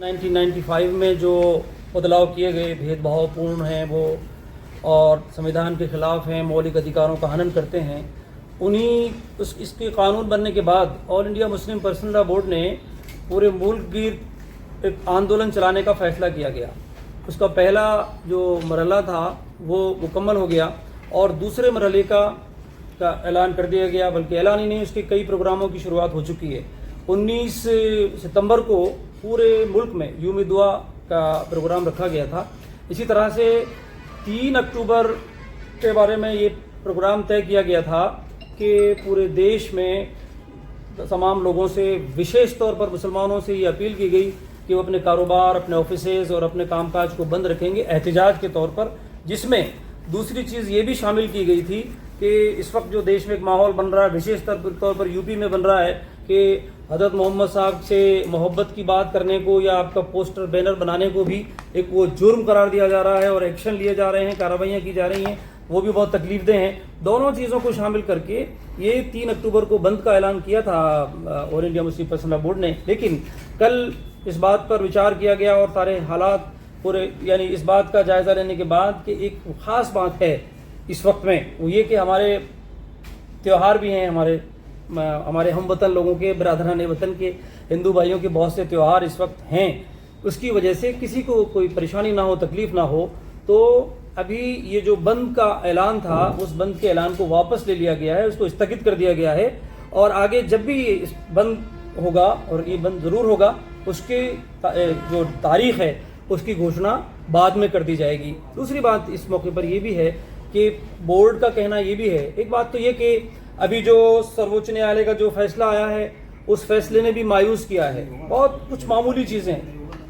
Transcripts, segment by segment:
1995 में जो बदलाव किए गए भेदभावपूर्ण हैं वो और संविधान के खिलाफ हैं, मौलिक अधिकारों का हनन करते हैं, इसके कानून बनने के बाद all India Muslim personal law board ने पूरे मुल्क की एक आंदोलन चलाने का फैसला किया गया। उसका पहला जो मरहला था वो मुकम्मल हो गया और दूसरे मरहले का ऐलान कर दिया गया, बल्कि ऐलान ही नहीं, उसके कई प्रोग्रामों की शुरुआत हो चुकी है। 19 सितंबर को पूरे मुल्क में यूम दुआ का प्रोग्राम रखा गया था। इसी तरह से 3 अक्टूबर के बारे में ये प्रोग्राम तय किया गया था कि पूरे देश में तमाम लोगों से, विशेष तौर पर मुसलमानों से ये अपील की गई कि वो अपने कारोबार, अपने ऑफिसेज और अपने कामकाज को बंद रखेंगे एहतिजाज के तौर पर। जिसमें दूसरी चीज़ ये भी शामिल की गई थी कि इस वक्त जो देश में एक माहौल बन रहा है, विशेष तौर पर यूपी में बन रहा है कि हज़रत मोहम्मद साहब से मोहब्बत की बात करने को या आपका पोस्टर बैनर बनाने को भी एक वो जुर्म करार दिया जा रहा है और एक्शन लिए जा रहे हैं, कार्रवाइयाँ की जा रही हैं, वो भी बहुत तकलीफदेह हैं। दोनों चीज़ों को शामिल करके ये 3 अक्टूबर को बंद का ऐलान किया था all India Muslim personal law board ने। लेकिन कल इस बात पर विचार किया गया और सारे हालात पूरे, यानी इस बात का जायज़ा लेने के बाद कि एक ख़ास बात है इस वक्त में, वो ये कि हमारे त्यौहार भी हैं, हमारे हमवतन लोगों के, बिरादरान वतन के, हिंदू भाइयों के बहुत से त्यौहार इस वक्त हैं। उसकी वजह से किसी को कोई परेशानी ना हो, तकलीफ़ ना हो, तो अभी ये जो बंद का ऐलान था, उस बंद के ऐलान को वापस ले लिया गया है, उसको स्थगित कर दिया गया है। और आगे जब भी ये बंद होगा, और ये बंद ज़रूर होगा, उसके जो तारीख़ है उसकी घोषणा बाद में कर दी जाएगी। दूसरी बात इस मौके पर यह भी है कि बोर्ड का कहना ये भी है, एक बात तो ये कि अभी जो सर्वोच्च न्यायालय का जो फैसला आया है, उस फैसले ने भी मायूस किया है। बहुत कुछ मामूली चीज़ें,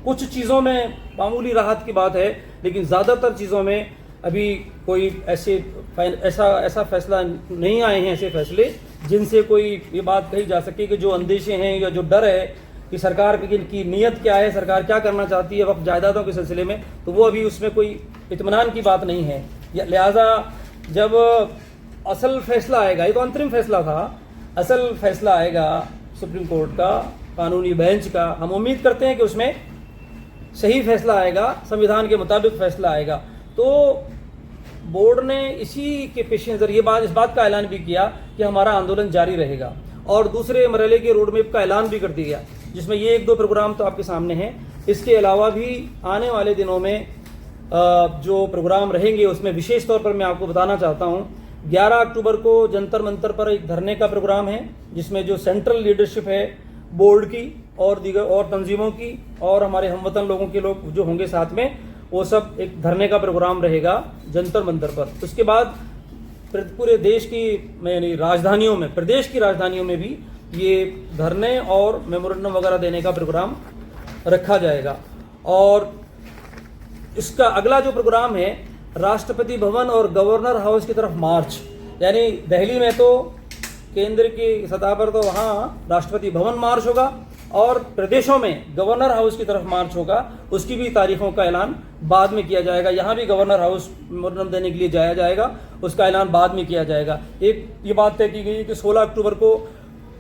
कुछ चीज़ों में मामूली राहत की बात है, लेकिन ज़्यादातर चीज़ों में अभी कोई ऐसा फैसला नहीं आए हैं, ऐसे फैसले जिनसे कोई ये बात कही जा सके कि जो अंदेशे हैं या जो डर है कि सरकार की नीयत क्या है, सरकार क्या करना चाहती है वक्त जायदादों के सिलसिले में, तो वो अभी उसमें कोई इत्मीनान की बात नहीं है। लिहाजा जब असल फैसला आएगा, ये तो अंतरिम फैसला था, असल फैसला आएगा सुप्रीम कोर्ट का, कानूनी बेंच का, हम उम्मीद करते हैं कि उसमें सही फैसला आएगा, संविधान के मुताबिक फैसला आएगा। तो बोर्ड ने इसी के पेश नज़र इस बात का ऐलान भी किया कि हमारा आंदोलन जारी रहेगा और दूसरे मरहले के रोड मैप का ऐलान भी कर दिया, जिसमें ये 1-2 प्रोग्राम तो आपके सामने हैं। इसके अलावा भी आने वाले दिनों में जो प्रोग्राम रहेंगे उसमें विशेष तौर पर मैं आपको बताना चाहता हूँ, 11 अक्टूबर को जंतर मंतर पर एक धरने का प्रोग्राम है, जिसमें जो सेंट्रल लीडरशिप है बोर्ड की और दीगर और तंजीमों की और हमारे हमवतन लोगों के लोग जो होंगे साथ में, वो सब एक धरने का प्रोग्राम रहेगा जंतर मंतर पर। उसके बाद पूरे देश की, यानी राजधानियों में, प्रदेश की राजधानियों में भी ये धरने और मेमोरेंडम वगैरह देने का प्रोग्राम रखा जाएगा। और इसका अगला जो प्रोग्राम है, राष्ट्रपति भवन और गवर्नर हाउस की तरफ मार्च, यानी दिल्ली में तो केंद्र की सतह पर तो वहाँ राष्ट्रपति भवन मार्च होगा और प्रदेशों में गवर्नर हाउस की तरफ मार्च होगा। उसकी भी तारीखों का ऐलान बाद में किया जाएगा। यहाँ भी गवर्नर हाउस मेमोरेंडम देने के लिए जाया जाएगा, उसका ऐलान बाद में किया जाएगा। एक ये बात तय की गई कि 16 अक्टूबर को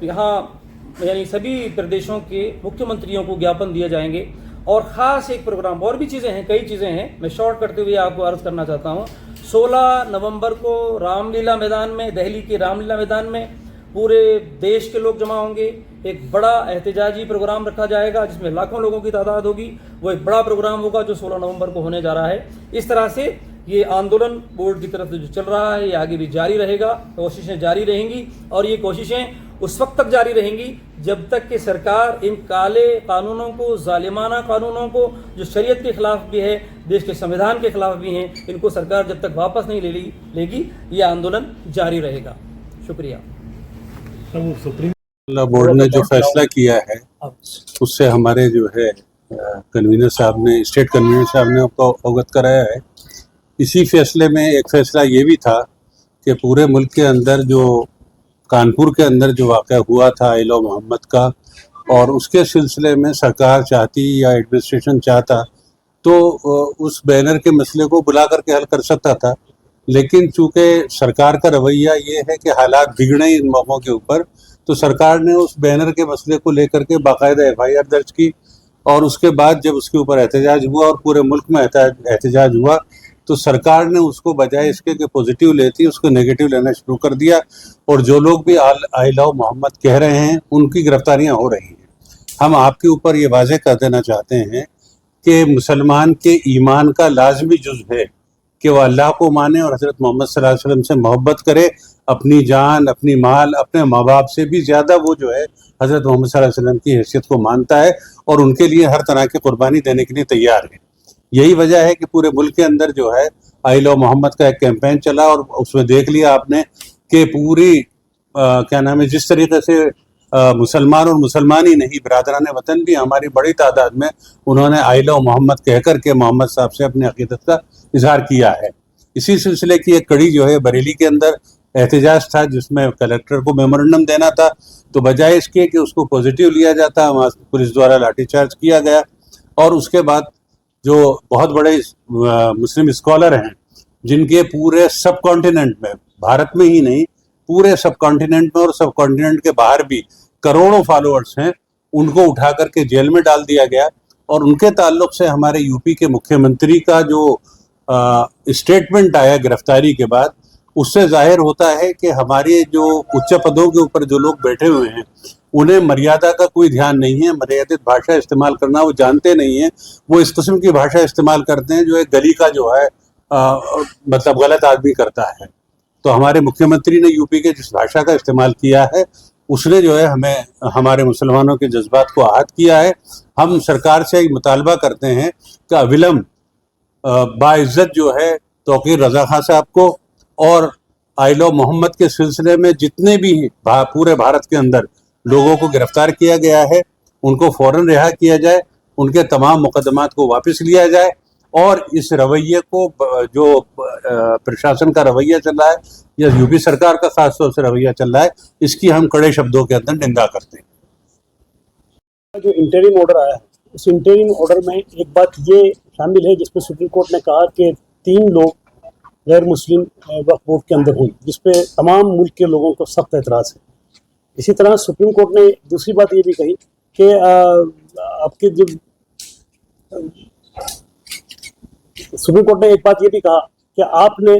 यहाँ यानी सभी प्रदेशों के मुख्यमंत्रियों को ज्ञापन दिए जाएंगे। और ख़ास एक प्रोग्राम, और भी चीज़ें हैं, कई चीज़ें हैं, मैं शॉर्ट करते हुए आपको अर्ज़ करना चाहता हूँ। 16 नवंबर को रामलीला मैदान में, दिल्ली के रामलीला मैदान में पूरे देश के लोग जमा होंगे। एक बड़ा एहतजाजी प्रोग्राम रखा जाएगा जिसमें लाखों लोगों की तादाद होगी। वो एक बड़ा प्रोग्राम होगा जो 16 नवंबर को होने जा रहा है। इस तरह से ये आंदोलन बोर्ड की तरफ से जो चल रहा है, ये आगे भी जारी रहेगा, कोशिशें जारी रहेंगी। और ये कोशिशें उस वक्त तक जारी रहेंगी जब तक कि सरकार इन काले कानूनों को, जालिमाना कानूनों को, जो शरीयत के खिलाफ भी है, देश के संविधान के खिलाफ भी हैं, इनको सरकार जब तक वापस नहीं लेगी, ये आंदोलन जारी रहेगा। शुक्रिया। सुप्रीम बोर्ड ने जो फैसला किया है उससे हमारे जो है कन्वीनर साहब ने, स्टेट कन्वीनर साहब ने आपको अवगत कराया है। इसी फैसले में एक फैसला ये भी था कि पूरे मुल्क के अंदर जो कानपुर के अंदर जो वाक़या हुआ था आइलो मोहम्मद का, और उसके सिलसिले में सरकार चाहती या एडमिनिस्ट्रेशन चाहता तो उस बैनर के मसले को बुला करके हल कर सकता था। लेकिन चूंकि सरकार का रवैया ये है कि हालात बिगड़े इन मौक़ों के ऊपर, तो सरकार ने उस बैनर के मसले को लेकर के बाकायदा FIR दर्ज की और उसके बाद जब उसके ऊपर एहतजाज हुआ और पूरे मुल्क में एहतजाज हुआ, तो सरकार ने उसको बजाय इसके कि पॉजिटिव लेती उसको नेगेटिव लेना शुरू कर दिया। और जो लोग भी आई लव मोहम्मद कह रहे हैं उनकी गिरफ्तारियां हो रही हैं। हम आपके ऊपर ये वाज़ेह कर देना चाहते हैं कि मुसलमान के ईमान का लाजमी जुज़ है कि वह अल्लाह को माने और हज़रत मोहम्मद सल्लल्लाहु अलैहि वसल्लम से मोहब्बत करे। अपनी जान, अपनी माल, अपने माँ बाप से भी ज़्यादा वो जो है हज़रत मोहम्मद सल्लल्लाहु अलैहि वसल्लम की हैसियत को मानता है और उनके लिए हर तरह की कुर्बानी देने के लिए तैयार है। यही वजह है कि पूरे मुल्क के अंदर जो है आई लव मोहम्मद का एक कैंपेन चला और उसमें देख लिया आपने कि पूरी क्या नाम है, जिस तरीके से मुसलमान और मुसलमान ही नहीं, बिरादरान वतन भी हमारी बड़ी तादाद में उन्होंने आई लव मोहम्मद कह कर के मोहम्मद साहब से अपनी अकीदत का इजहार किया है। इसी सिलसिले की एक कड़ी जो है बरेली के अंदर एहतजाज था जिसमें कलेक्टर को मेमोरेंडम देना था, तो बजाय इसके कि उसको पॉजिटिव लिया जाता, वहाँ पुलिस द्वारा लाठीचार्ज किया गया। और उसके बाद जो बहुत बड़े मुस्लिम स्कॉलर हैं जिनके पूरे सब कॉन्टिनेंट में, भारत में ही नहीं पूरे सब कॉन्टिनेंट में और सब कॉन्टिनेंट के बाहर भी करोड़ों फॉलोअर्स हैं, उनको उठा करके जेल में डाल दिया गया। और उनके ताल्लुक से हमारे यूपी के मुख्यमंत्री का जो स्टेटमेंट आया गिरफ्तारी के बाद, उससे जाहिर होता है कि हमारे जो उच्च पदों के ऊपर जो लोग बैठे हुए हैं उन्हें मर्यादा का कोई ध्यान नहीं है, मर्यादित भाषा इस्तेमाल करना वो जानते नहीं हैं। वो इस किस्म की भाषा इस्तेमाल करते हैं जो एक गली का जो है मतलब गलत आदमी करता है। तो हमारे मुख्यमंत्री ने यूपी के जिस भाषा का इस्तेमाल किया है उसने जो है हमें, हमारे मुसलमानों के जज्बात को आहत किया है। हम सरकार से एक मुतालबा करते हैं कि अविलंब बाइज्जत जो है तौकीर रज़ा खां साहब को और आई लव मोहम्मद के सिलसिले में जितने भी पूरे भारत के अंदर लोगों को गिरफ्तार किया गया है उनको फ़ौरन रिहा किया जाए, उनके तमाम मुकदमात को वापस लिया जाए। और इस रवैये को, जो प्रशासन का रवैया चल रहा है या यूपी सरकार का खास तौर से रवैया चल रहा है, इसकी हम कड़े शब्दों के अंदर निंदा करते हैं। जो इंटरिम ऑर्डर आया है उस इंटरिम ऑर्डर में एक बात ये शामिल है जिसपे सुप्रीम कोर्ट ने कहा कि 3 लोग गैर मुस्लिम वक्फ बोर्ड के अंदर हुई, जिसपे तमाम मुल्क के लोगों को सख्त एतराज़ है। इसी तरह सुप्रीम कोर्ट ने दूसरी बात ये भी कही कि आपके जो सुप्रीम कोर्ट ने एक बात ये भी कहा कि आपने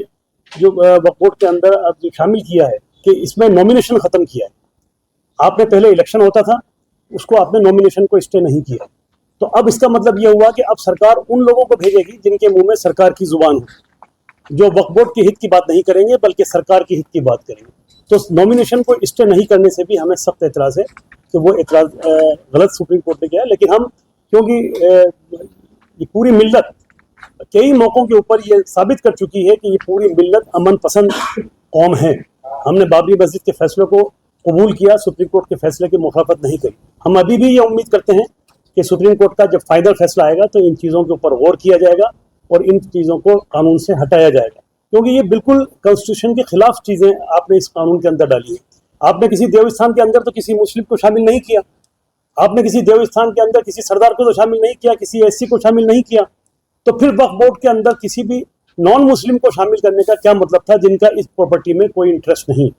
जो वक्फ बोर्ड के अंदर अब जो शामिल किया है कि इसमें नॉमिनेशन ख़त्म किया है। आपने पहले इलेक्शन होता था, उसको आपने नॉमिनेशन को स्टे नहीं किया। तो अब इसका मतलब ये हुआ कि अब सरकार उन लोगों को भेजेगी जिनके मुंह में सरकार की जुबान हो, जो वक्फ बोर्ड के हित की बात नहीं करेंगे बल्कि सरकार के हित की बात करेंगे। तो नॉमिनेशन को स्टे नहीं करने से भी हमें सख्त एतराज़ है कि वो एतराज़ गलत सुप्रीम कोर्ट ने किया। लेकिन हम, क्योंकि ये पूरी मिल्लत कई मौक़ों के ऊपर ये साबित कर चुकी है कि ये पूरी मिल्लत अमन पसंद कौम है। हमने बाबरी मस्जिद के फैसले को कबूल किया, सुप्रीम कोर्ट के फैसले की मुखालफत नहीं करी। हम अभी भी ये उम्मीद करते हैं कि सुप्रीम कोर्ट का जब फाइनल फैसला आएगा तो इन चीज़ों के ऊपर गौर किया जाएगा और इन चीज़ों को कानून से हटाया जाएगा, क्योंकि ये बिल्कुल कॉन्स्टिट्यूशन के खिलाफ चीज़ें आपने इस कानून के अंदर डाली है। आपने किसी देवस्थान के अंदर तो किसी मुस्लिम को शामिल नहीं किया, आपने किसी देवस्थान के अंदर किसी सरदार को तो शामिल नहीं किया, किसी एससी को शामिल नहीं किया। तो फिर वक्फ बोर्ड के अंदर किसी भी नॉन मुस्लिम को शामिल करने का क्या मतलब था जिनका इस प्रॉपर्टी में कोई इंटरेस्ट नहीं।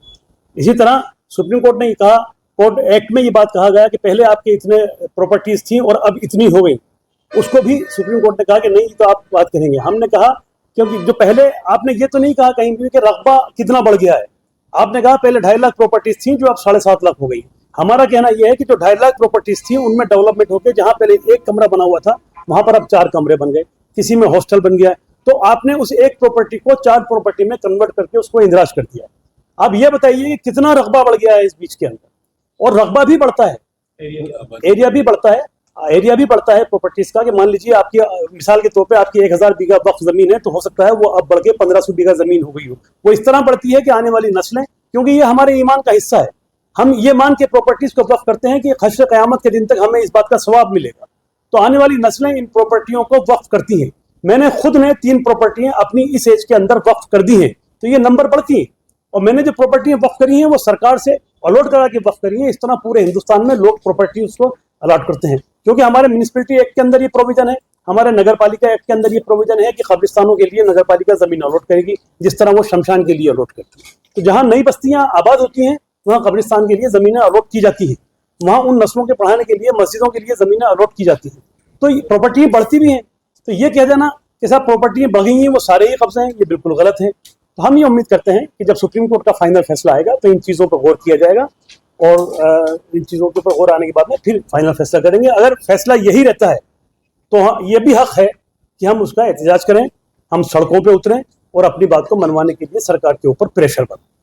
इसी तरह सुप्रीम कोर्ट ने कहा, कोर्ट एक्ट में ये बात कहा गया कि पहले आपके इतने प्रॉपर्टीज थी और अब इतनी हो गई, उसको भी सुप्रीम कोर्ट ने कहा कि नहीं, तो आप बात करेंगे। हमने कहा क्योंकि जो पहले आपने ये तो नहीं कहा कहीं भी कि रकबा कितना बढ़ गया है, आपने कहा पहले 2.5 लाख प्रॉपर्टीज थी जो अब 7.5 लाख हो गई। हमारा कहना यह है कि जो 2.5 लाख प्रॉपर्टीज थी उनमें डेवलपमेंट होकर जहाँ पहले 1 कमरा बना हुआ था वहां पर अब 4 कमरे बन गए, किसी में हॉस्टल बन गया, तो आपने उस एक प्रॉपर्टी को 4 प्रॉपर्टी में कन्वर्ट करके उसको इंदिराज कर दिया। अब ये बताइए कि कितना रकबा बढ़ गया है इस बीच के अंदर, और रकबा भी बढ़ता है, एरिया भी बढ़ता है, एरिया भी बढ़ता है प्रॉपर्टीज का। कि मान लीजिए आपकी, मिसाल के तौर पे आपकी 1000 बीघा वक्फ जमीन है, तो हो सकता है वो अब बढ़ के 1500 बीघा जमीन हो गई हो। वो इस तरह बढ़ती है कि आने वाली नस्लें, क्योंकि ये हमारे ईमान का हिस्सा है, हम ये मान के प्रॉपर्टीज को वक्फ करते हैं कि हश्र क़यामत के दिन तक हमें इस बात का सवाब मिलेगा, तो आने वाली नस्लें इन प्रॉपर्टियों को वक्फ करती हैं। मैंने खुद ने 3 प्रॉपर्टियां अपनी इस एज के अंदर वक्फ कर दी हैं, तो ये नंबर बढ़ती है। और मैंने जो प्रॉपर्टियां वक्फ करी हैं वो सरकार से अलॉट करा के वक्फ करी हैं। इस तरह पूरे हिंदुस्तान में लोग प्रॉपर्टी उसको अलॉट करते हैं, क्योंकि हमारे म्यूनिसिपैलिटी एक्ट के अंदर ये प्रोविजन है, हमारे नगर पालिका एक्ट के अंदर ये प्रोविजन है कि कब्रिस्तानों के लिए नगर पालिका जमीन अलॉट करेगी, जिस तरह वो शमशान के लिए अलॉट करती है। तो जहाँ नई बस्तियां आबाद होती हैं वहाँ कब्रिस्तान के लिए जमीनें अलॉट की जाती हैं, वहाँ उन नस्लों के पढ़ाने के लिए मस्जिदों के लिए जमीनें अलॉट की जाती हैं। तो प्रॉपर्टी बढ़ती भी हैं। तो ये कह देना कि साहब प्रॉपर्टी बढ़ गई हैं वो सारे ही कब्जे हैं, ये बिल्कुल गलत है। तो हम ये उम्मीद करते हैं कि जब सुप्रीम कोर्ट का फाइनल फैसला आएगा तो इन चीज़ों पर गौर किया जाएगा और इन चीज़ों के ऊपर गौर आने के बाद में फिर फाइनल फैसला करेंगे। अगर फैसला यही रहता है तो ये भी हक है कि हम उसका एहतजाज करें, हम सड़कों पे उतरें और अपनी बात को मनवाने के लिए सरकार के ऊपर प्रेशर बनाएं।